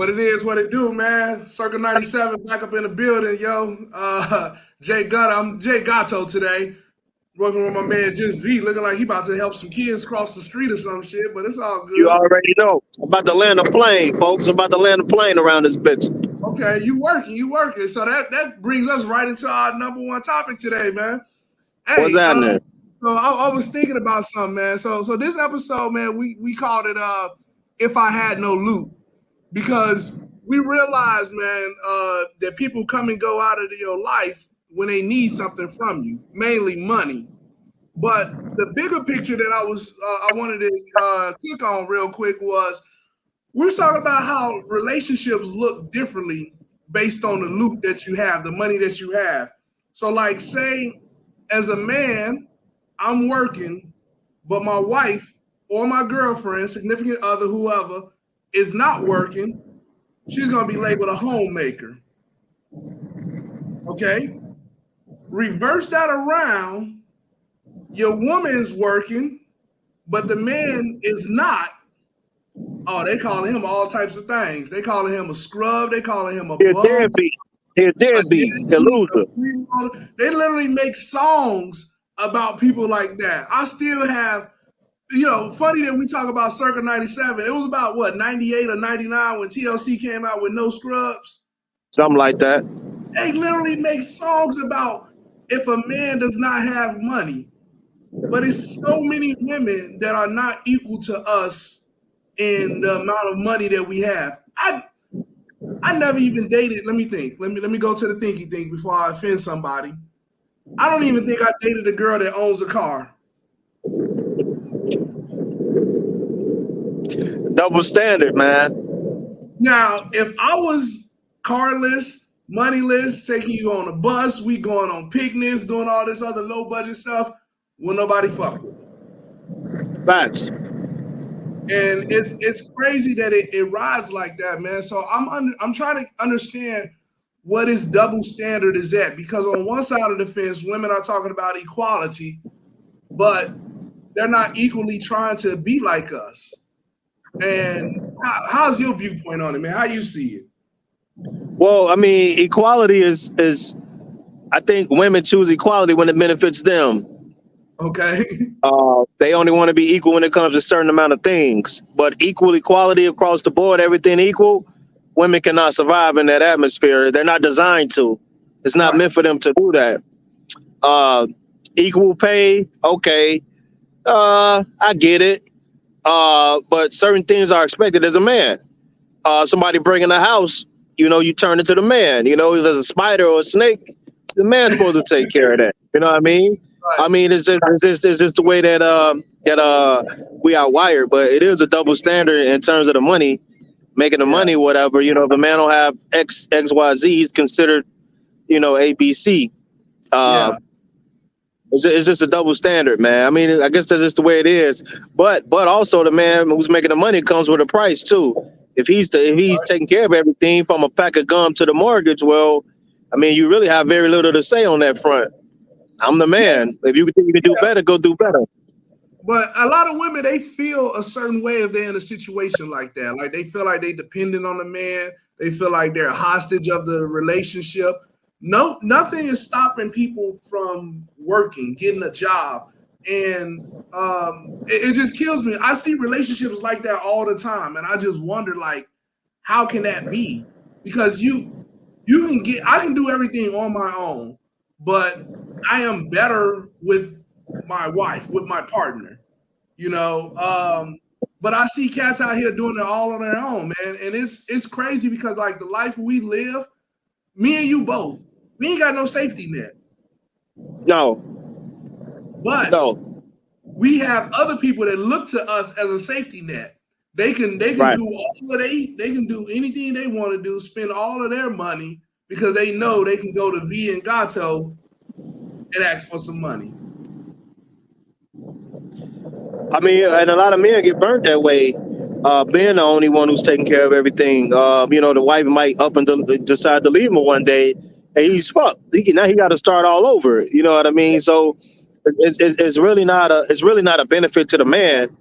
What it is, what it do, man. Circle 97 back up in the building, yo. I'm Jay Gatto today. Working with my man Just V, looking like he about to help some kids cross the street or some shit, but it's all You good. already know. I'm about to land a plane, folks. I'm about to land a plane around this bitch. Okay, you working. So that brings us right into our number one topic today, man. What's Hey, happening? so I was thinking about something, man. So this episode, man, we called it If I Had No Loot. Because we realize, man, that people come and go out of your life when they need something from you, mainly money. But the bigger picture that I wanted to click on real quick was we're talking about how relationships look differently based on the loot that you have, the money that you have. So, like, say, as a man, I'm working, but my wife or my girlfriend, significant other, whoever, is not working. She's going to be labeled a homemaker. Okay? Reverse that around. Your woman's working, but the man is not. Oh, they calling him all types of things. They calling him a scrub. They calling him a He a bum. deadbeat. He a deadbeat. A loser. They literally make songs about people like that. I still have, funny that we talk about Circa 97. It was about what, 98 or 99 when TLC came out with No Scrubs? Something like that. They literally make songs about if a man does not have money. But it's so many women that are not equal to us in the amount of money that we have. I never even dated. Let me think. Let me go to the thinky thing before I offend somebody. I don't even think I dated a girl that owns a car. Double standard, man. Now, if I was carless, moneyless, taking you on a bus, we going on picnics, doing all this other low budget stuff, will nobody fuck with. Facts. And it's crazy that it rides like that, man. So I'm trying to understand what is double standard is at, because on one side of the fence, women are talking about equality, but they're not equally trying to be like us. And how's your viewpoint on it, man? How you see it? Well, I mean, equality is I think women choose equality when it benefits them. Okay. They only want to be equal when it comes to a certain amount of things. But equal equality across the board, everything equal, women cannot survive in that atmosphere. They're not designed to. It's not meant for them to do that. Equal pay, okay. I get it. But certain things are expected as a man. Somebody breaking a house, you turn into the man. If there's a spider or a snake, the man's supposed to take care of that. You know what I mean? Right. I mean, it's just the way that we are wired. But it is a double standard in terms of the money, making the money, whatever. If a man don't have X, Y, Z, he's considered, A, B, C. It's just a double standard, man. I mean, I guess that's just the way it is. But also the man who's making the money comes with a price too. If he's taking care of everything from a pack of gum to the mortgage, well, I mean, you really have very little to say on that front. I'm the man. If you think you can do better, go do better. But a lot of women, they feel a certain way if they're in a situation like that. Like they feel like they dependent on the man. They feel like they're a hostage of the relationship. No, nothing is stopping people from working, getting a job. And it just kills me. I see relationships like that all the time. And I just wonder, like, how can that be? Because I can do everything on my own, but I am better with my wife, with my partner, but I see cats out here doing it all on their own, man. And it's crazy because, like, the life we live, me and you both, we ain't got no safety net. No. But we have other people that look to us as a safety net. They can do they can do anything they want to do, spend all of their money because they know they can go to V and Gato and ask for some money. I mean, and a lot of men get burnt that way, being the only one who's taking care of everything. The wife might up and decide to leave him one day, and he's fucked. Now he got to start all over. You know what I mean? So it's really not a benefit to the man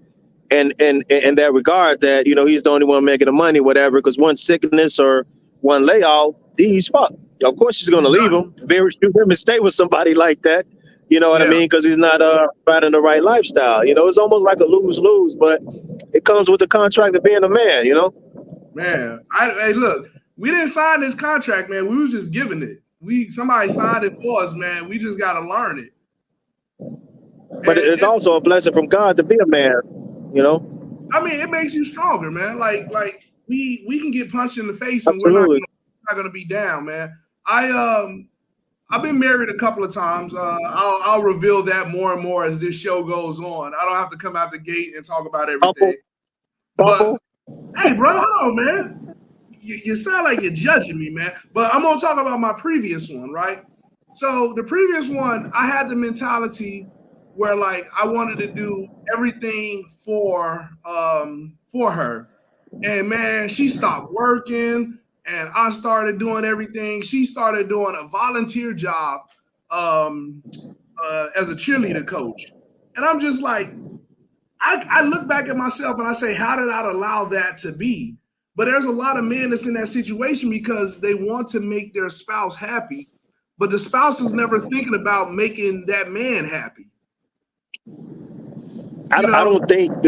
and in that regard, that he's the only one making the money, whatever. Because one sickness or one layoff, he's fucked. Of course, she's gonna leave him. Very few women stay with somebody like that. You know what I Yeah, mean? Because he's not riding the right lifestyle. It's almost like a lose lose, but it comes with the contract of being a man. man. Hey, look, we didn't sign this contract, man. We was just giving it. Somebody signed it for us, man. We just got to learn it. But it's also a blessing from God to be a man. I mean, it makes you stronger, man. Like we can get punched in the face and Absolutely. we're not gonna be down, man. I've been married a couple of times. I'll reveal that more and more as this show goes on. I don't have to come out the gate and talk about everything. Couple. But hey, bro, hold on, man. You sound like you're judging me, man. But I'm gonna talk about my previous one, right? So the previous one, I had the mentality where like I wanted to do everything for her. And man, she stopped working and I started doing everything. She started doing a volunteer job as a cheerleader coach. And I'm just like, I look back at myself and I say, how did I allow that to be? But there's a lot of men that's in that situation because they want to make their spouse happy, but the spouse is never thinking about making that man happy. I think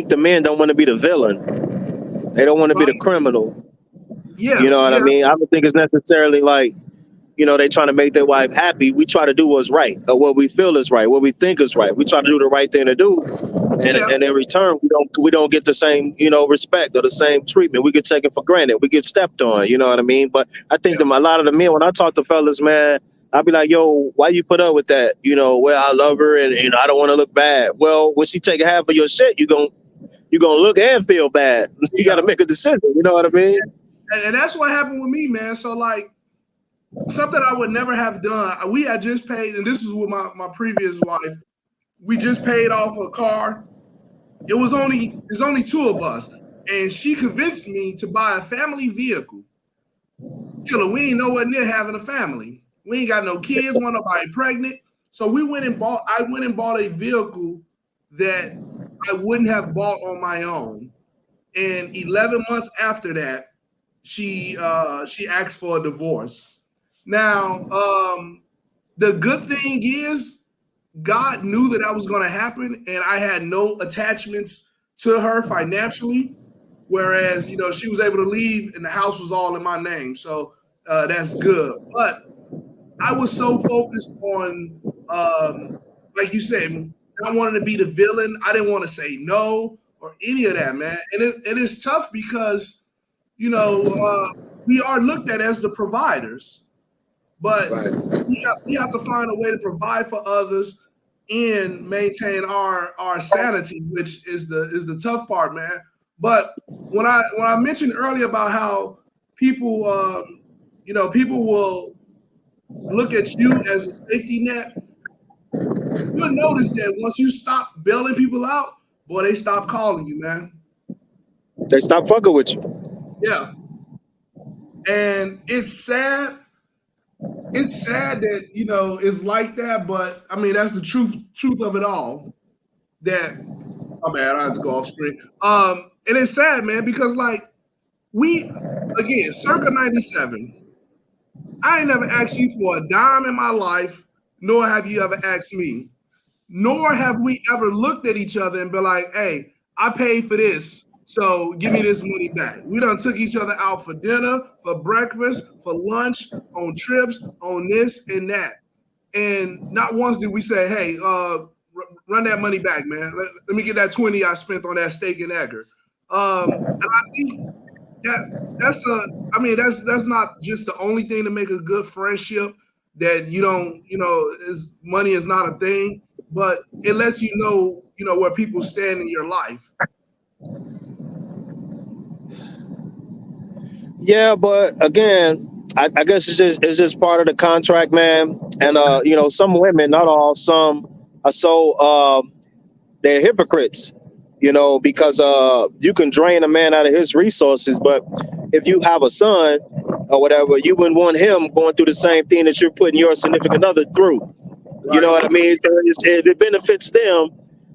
the men don't want to be the villain. They don't want to be the criminal. Yeah. You know what I mean? I don't think it's necessarily like, they trying to make their wife happy. We try to do what's right or what we feel is right, what we think is right. We try to do the right thing to do. And in return, we don't get the same, respect or the same treatment. We get taken for granted. We get stepped on, you know what I mean? But I think a lot of the men, when I talk to fellas, man, I'll be like, yo, why you put up with that? Well, I love her and I don't want to look bad. Well, when she take half of your shit, you're gonna look and feel bad. You got to make a decision. You know what I mean? And that's what happened with me, man. So like something I would never have done. We had just paid, and this is with my previous wife. We just paid off a car. There's only two of us, and she convinced me to buy a family vehicle. Killer, we ain't nowhere near having a family. We ain't got no kids, want nobody pregnant. So I went and bought a vehicle that I wouldn't have bought on my own. And 11 months after that, she asked for a divorce. Now, the good thing is God knew that was going to happen, and I had no attachments to her financially. Whereas, she was able to leave, and the house was all in my name, so that's good. But I was so focused on, like you said, I wanted to be the villain. I didn't want to say no or any of that, man. And it's tough because, we are looked at as the providers. But we have to find a way to provide for others and maintain our sanity, which is the tough part, man. But when I mentioned earlier about how people people will look at you as a safety net, you'll notice that once you stop bailing people out, boy, they stop calling you, man. They stop fucking with you. Yeah. And it's sad. It's sad that it's like that, but I mean that's the truth of it all. That I have to go off screen. And it's sad, man, because like circa 97, I ain't never asked you for a dime in my life, nor have you ever asked me, nor have we ever looked at each other and been like, hey, I paid for this, so give me this money back. We done took each other out for dinner, for breakfast, for lunch, on trips, on this and that. And not once did we say, hey, run that money back, man. Let me get that 20 I spent on that steak and egger. And I think that's not just the only thing to make a good friendship, that money is not a thing, but it lets you know where people stand in your life. Yeah, but again, I guess it's just part of the contract, man. And some women, not all, some are so they're hypocrites, because you can drain a man out of his resources, but if you have a son or whatever, you wouldn't want him going through the same thing that you're putting your significant other through. Right. You know what I mean? So if it benefits them,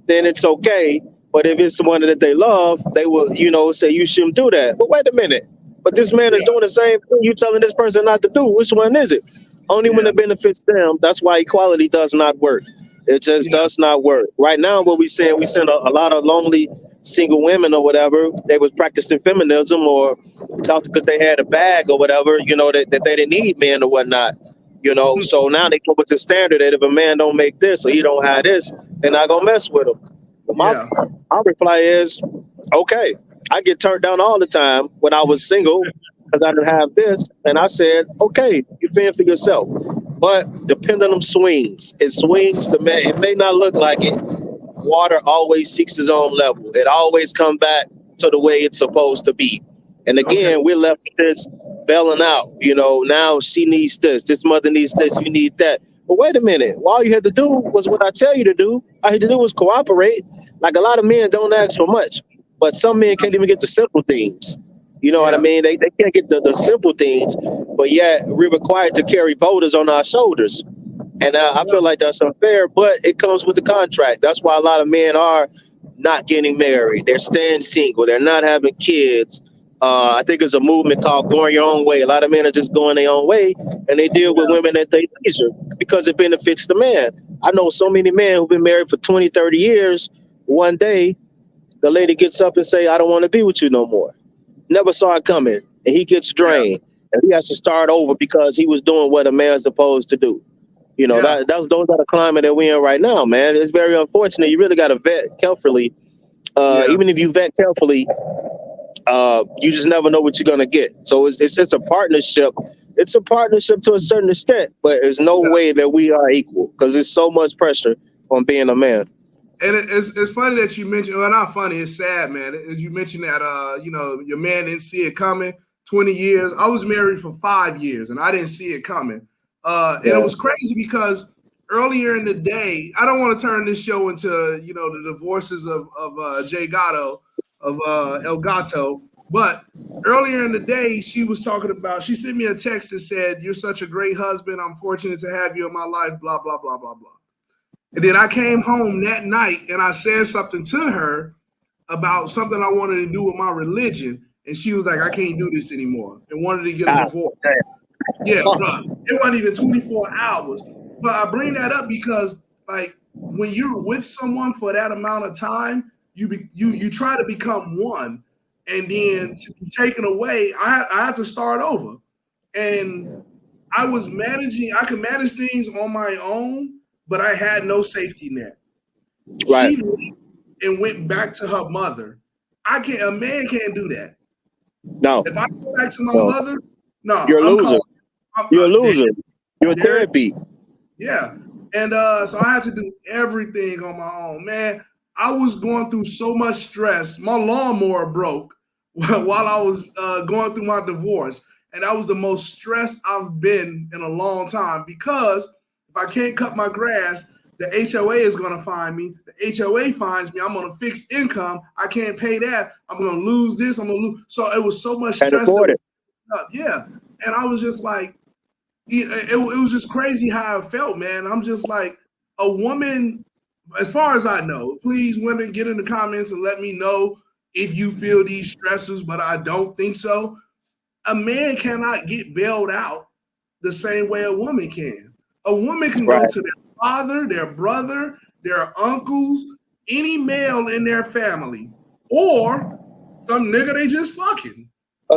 then it's okay. But if it's someone that they love, they will, say you shouldn't do that. But wait a minute. But this man is Yeah, doing the same thing you telling this person not to do. Which one is it? Only when yeah, it benefits them. That's why equality does not work. It just yeah. does not work. Right now, what we send a lot of lonely single women or whatever. They was practicing feminism or because they had a bag or whatever, that they didn't need men or whatnot. So now they come with the standard that if a man don't make this or he don't have this, they're not gonna mess with him. But Yeah. my reply is, okay. I get turned down all the time when I was single because I didn't have this, and I said, okay, you fend for yourself. But the pendulum swings. It swings to man. It may not look like it. Water always seeks its own level. It always comes back to the way it's supposed to be. And Okay. again, we're left with this bailing out. Now she needs this mother needs this, you need that. But wait a minute. All you had to do was what I tell you to do. All you had to do was cooperate. Like a lot of men don't ask for much, but some men can't even get the simple things. You know what I Yeah. mean? They can't get the simple things, but yet we're required to carry boulders on our shoulders. And I Yeah. feel like that's unfair, but it comes with the contract. That's why a lot of men are not getting married. They're staying single. They're not having kids. I think it's a movement called going your own way. A lot of men are just going their own way and they deal with women at their leisure because it benefits the man. I know so many men who've been married for 20, 30 years. One day, the lady gets up and say, I don't want to be with you no more. Never saw it coming. And he gets Yeah. drained. And he has to start over because he was doing what a man's supposed to do. Yeah. Those are the climate that we're in right now, man. It's very unfortunate. You really got to vet carefully. Yeah. Even if you vet carefully, you just never know what you're gonna get. So it's a partnership. It's a partnership to a certain extent, but there's no Yeah. way that we are equal because there's so much pressure on being a man. And it's funny that you mentioned, well, not funny, it's sad, man. As you mentioned that, your man didn't see it coming. 20 years. I was married for 5 years and I didn't see it coming. And it Yeah, was crazy because earlier in the day, I don't want to turn this show into, the divorces of Jay Gatto, of El Gato, but earlier in the day, she sent me a text that said, "You're such a great husband. I'm fortunate to have you in my life, blah, blah, blah, blah, blah." And then I came home that night and I said something to her about something I wanted to do with my religion. And she was like, I can't do this anymore and wanted to get a God divorce. damn. Yeah, bro. It wasn't even 24 hours. But I bring that up because, like, when you're with someone for that amount of time, you try to become one. And then to be taken away, I had to start over. And I could manage things on my own, but I had no safety net. Right. She left and went back to her mother. A man can't do that. No, If I go back to my no. mother, no, You're a I'm loser. calling. You're a There, loser. You're a there, deadbeat. yeah. And so I had to do everything on my own. Man, I was going through so much stress. My lawnmower broke while I was going through my divorce. And that was the most stressed I've been in a long time because if I can't cut my grass, the HOA is going to find me. The HOA finds me. I'm on a fixed income. I can't pay that. I'm going to lose this. I'm going to lose. So it was so much Can't stress that afford was it. up. Yeah. And I was just like, it was just crazy how I felt, man. I'm just like a woman, as far as I know. Please, women, get in the comments and let me know if you feel these stresses, but I don't think so. A man cannot get bailed out the same way a woman can. A woman can go Right. to their father, their brother, their uncles, any male in their family, or some nigga they just fucking.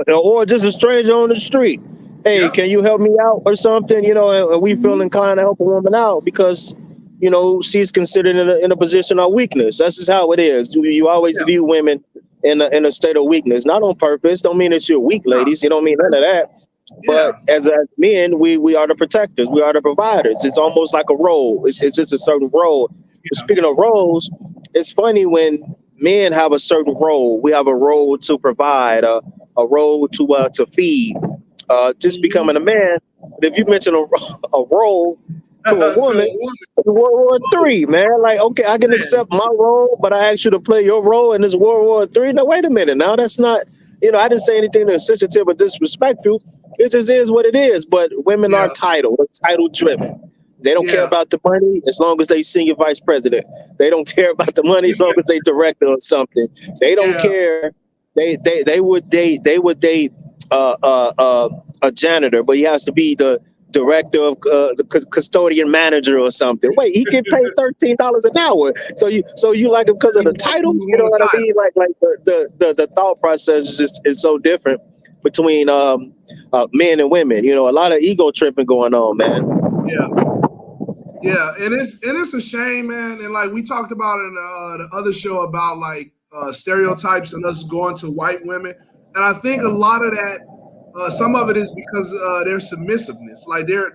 Or just a stranger on the street. Hey, Yep. can you help me out or something? And we feel inclined to help a woman out because, she's considered in a position of weakness. That's just how it is. You always Yeah. view women in a state of weakness, not on purpose. Don't mean that you're weak, No. ladies. You don't mean none of that. Yeah. But as men, we are the protectors. We are the providers. It's almost like a role. It's just a certain role. But Yeah. speaking of roles, it's funny when men have a certain role. We have a role to provide, a role to feed. Just Mhm. becoming a man. But if you mention a role to a To woman, a woman. World War III, man. Like, okay, I can Man, accept my role, but I asked you to play your role in this World War III. No, wait a minute. Now that's not. I didn't say anything insensitive or disrespectful. It just is what it is. But women are yeah, titled, title driven. They don't care Yeah. about the money as long as they senior vice president. They don't care about the money as long as they director or something. They don't Yeah. care. They would date a janitor, but he has to be the director of custodian manager or something. Wait, he get paid $13 an hour. So you like him because of the title? You You know want what a I title. mean? Like the thought process is so different between men and women. You know, a lot of ego tripping going on, man. Yeah. Yeah, and it's a shame, man. And like we talked about in the other show about like stereotypes and us going to white women, and I think a lot of that, some of it is because their submissiveness. Like they're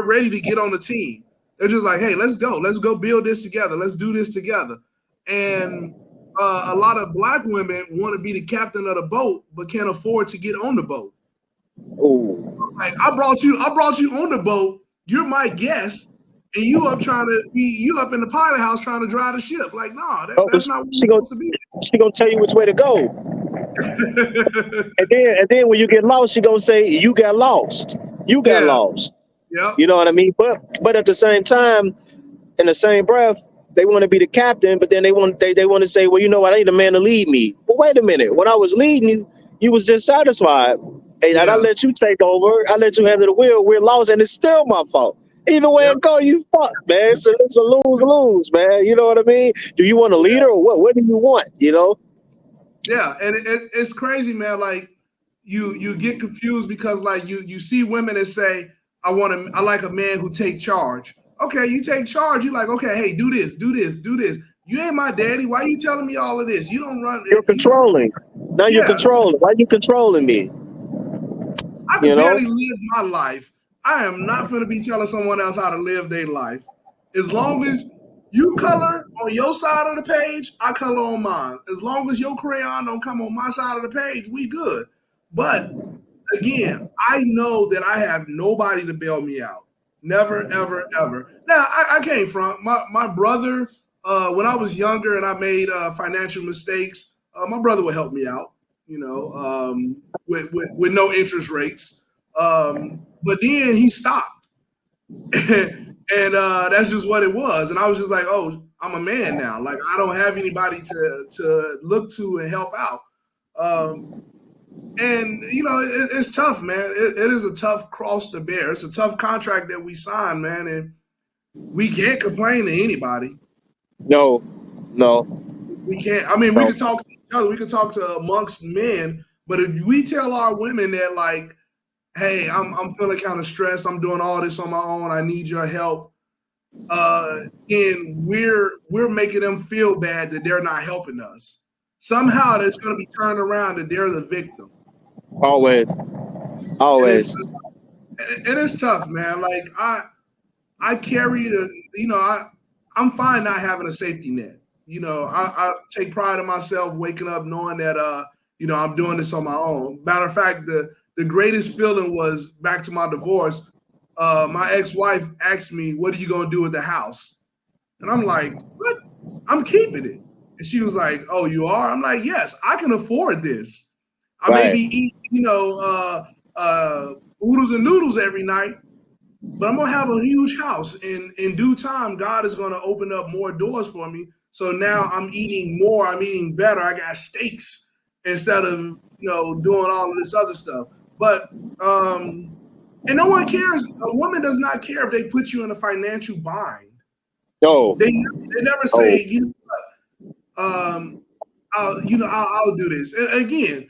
ready to get on the team. They're just like, hey, let's go build this together, let's do this together. And a lot of black women want to be the captain of the boat, but can't afford to get on the boat. Ooh. Like I brought you on the boat. You're my guest, and you up in the pilot house trying to drive the ship. Like, no, Oh, that's not what she we're gonna supposed to be. she gonna tell you which way to go. And then when you get lost, she gonna say you got lost. You got Yeah, lost. yep, You know what I mean? But at the same time, in the same breath, they want to be the captain, but then they want to say, well, you know what, I need a man to lead me. But wait a minute, when I was leading you, you was dissatisfied. And I yeah, let you take over, I let you handle the wheel, we're lost, and it's still my fault. Either way yep, it go, you fucked, man. It's a lose-lose, man. You know what I mean? Do you want a yeah, leader or what? What do you want? You know? yeah. And it's crazy, man. Like you get confused because like you see women that say, I like a man who take charge. Okay, you take charge. You like, okay, hey, do this, do this, do this. You ain't my daddy. Why are you telling me all of this? You don't run. You're You, controlling. Now you're yeah, controlling. Why you controlling me? I You could know? barely live my life. I am not going to be telling someone else how to live their life. As long as you color on your side of the page, I color on mine. As long as your crayon don't come on my side of the page, we good. But again, I know that I have nobody to bail me out. Never, ever, ever. Now, I came from my brother. When I was younger and I made financial mistakes, my brother would help me out. You know, with no interest rates. But then he stopped, and that's just what it was. And I was just like, oh, I'm a man now. Like I don't have anybody to look to and help out. Um, and you know, it's tough, man. It is a tough cross to bear. It's a tough contract that we signed, man, and we can't complain to anybody. No, no, We can't. I mean, we no. could talk to each other. We could talk to amongst men, but if we tell our women that, like, hey, I'm feeling kind of stressed. I'm doing all this on my own. I need your help. And we're making them feel bad that they're not helping us. Somehow, that's going to be turned around that they're the victim, Always, and it's always. and it's tough, man. Like I carry the, you know, I'm fine not having a safety net. You know, I take pride in myself waking up knowing that you know, I'm doing this on my own. Matter of fact, the greatest feeling was back to my divorce. My ex-wife asked me, "What are you gonna do with the house?" And I'm like, "What? I'm keeping it." And she was like, "Oh, you are?" I'm like, "Yes, I can afford this. I maybe Right. eat, you know, oodles and noodles every night, but I'm gonna have a huge house. In due time, God is gonna open up more doors for me. So now I'm eating more, I'm eating better. I got steaks instead of doing all of this other stuff. But and no one cares. A woman does not care if they put you in a financial bind. No, They never no. say, I'll do this. And again,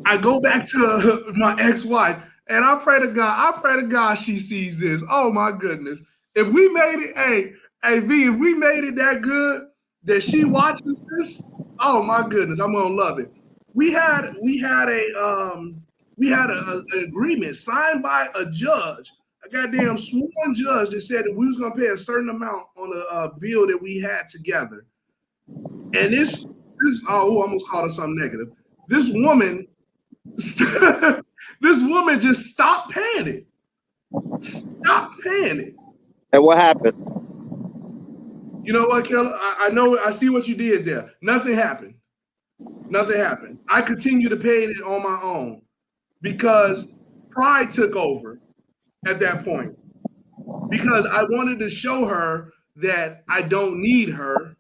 I go back to my ex-wife, and I pray to God she sees this. Oh my goodness. If we made it, hey V, if we made it that good that she watches this, oh my goodness, I'm gonna love it. We had an agreement signed by a judge, a goddamn sworn judge that said that we was gonna pay a certain amount on a bill that we had together. And I almost called her something negative. This woman this woman just stopped paying it. Stop paying it. And what happened? You know what, Keller? I know. I see what you did there. Nothing happened. Nothing happened. I continue to pay it on my own because pride took over at that point. because I wanted to show her that I don't need her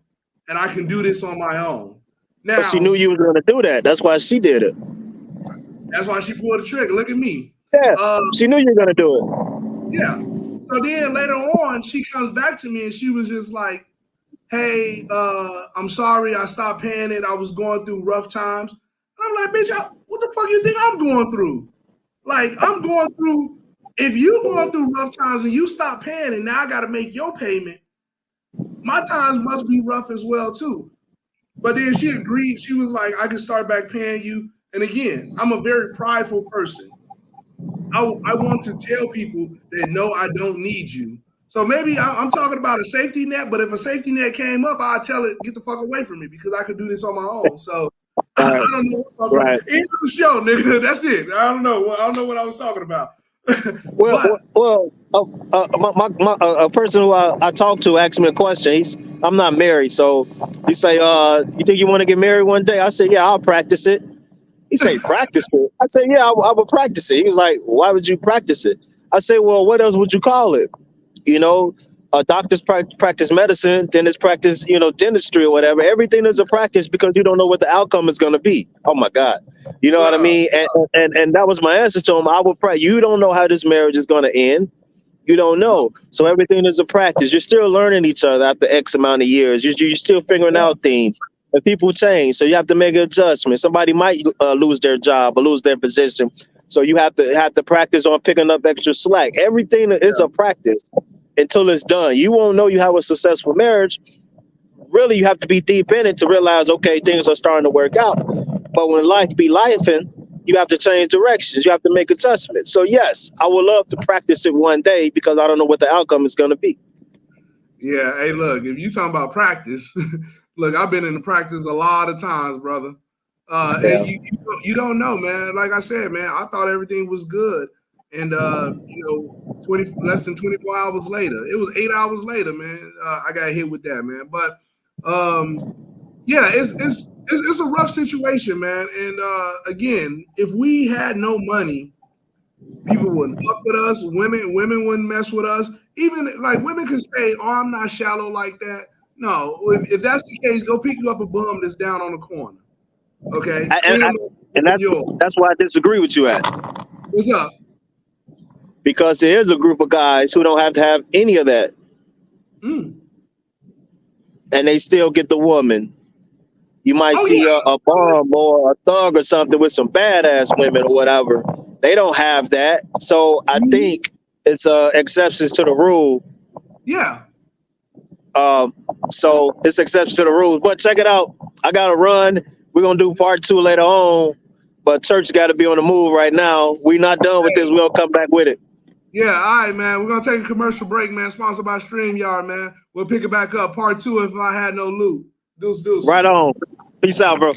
and I can do this on my own. But she knew Now, you was going to do that. That's why she did it. that's why she pulled the trigger. Look at me. Yeah, Uh, she knew you were going to do it. yeah. So then later on, she comes back to me and she was just like, hey, I'm sorry I stopped paying it. I was going through rough times. And I'm like, bitch, what the fuck you think I'm going through? Like, I'm going through, if you going through rough times and you stop paying and now I got to make your payment, my times must be rough as well too. But then she agreed. She was like, I can start back paying you. And again, I'm a very prideful person. I want to tell people that no, I don't need you. So maybe I'm talking about a safety net, but if a safety net came up, I'd tell it, get the fuck away from me because I could do this on my own. So I Right. don't know what I'm Right. End of the show, nigga. That's it. I don't know. I don't know what I was talking about. Well, But well, a person who I talked to asked me a question. I'm not married, so he say, you think you want to get married one day? I said, yeah, I'll practice it. He say, practice it. I said, yeah, I will practice it. He was like, why would you practice it? I said, well, what else would you call it? You know, doctors practice medicine, dentists practice, dentistry or whatever. Everything is a practice because you don't know what the outcome is going to be. Oh my God. You know what I bro, mean? And that was my answer to him. I would pray. You don't know how this marriage is going to end. You don't know. So everything is a practice. You're still learning each other after X amount of years. You're still figuring yeah, out things. And people change. So you have to make an adjustment. Somebody might lose their job or lose their position. So you have to practice on picking up extra slack. Everything is a practice until it's done. You won't know you have a successful marriage. Really, you have to be deep in it to realize, okay, things are starting to work out. But when life be lifing, you have to change directions. You have to make adjustments. So yes, I would love to practice it one day because I don't know what the outcome is going to be. yeah. Hey, look, if you talking about practice, look, I've been in the practice a lot of times, brother. And Yeah. you don't know, man. Like I said, man, I thought everything was good, and less than 24 hours later, it was 8 hours later, man. I got hit with that, man. But yeah, it's a rough situation, man. And again, if we had no money, people wouldn't fuck with us. Women wouldn't mess with us. Even like women can say, "Oh, I'm not shallow like that." No, if that's the case, go pick you up a bum that's down on the corner. Okay, And, clean and, them up, and give them yours. that's why I disagree with you at, What's up? because there is a group of guys who don't have to have any of that, Mm. and they still get the woman. You might Oh see yeah, a bum or a thug or something with some badass women or whatever. They don't have that. So I Mhm. think it's exceptions to the rule. Yeah. Um, so it's exceptions to the rules. But check it out. I got to run. We're going to do part 2 later on. But church got to be on the move right now. We're not done with this. We'll come back with it. Yeah, all right, man. We're gonna take a commercial break, man. Sponsored by StreamYard, man. We'll pick it back up. Part 2 if I had no loot. Right Deuces. on. Peace out, bro.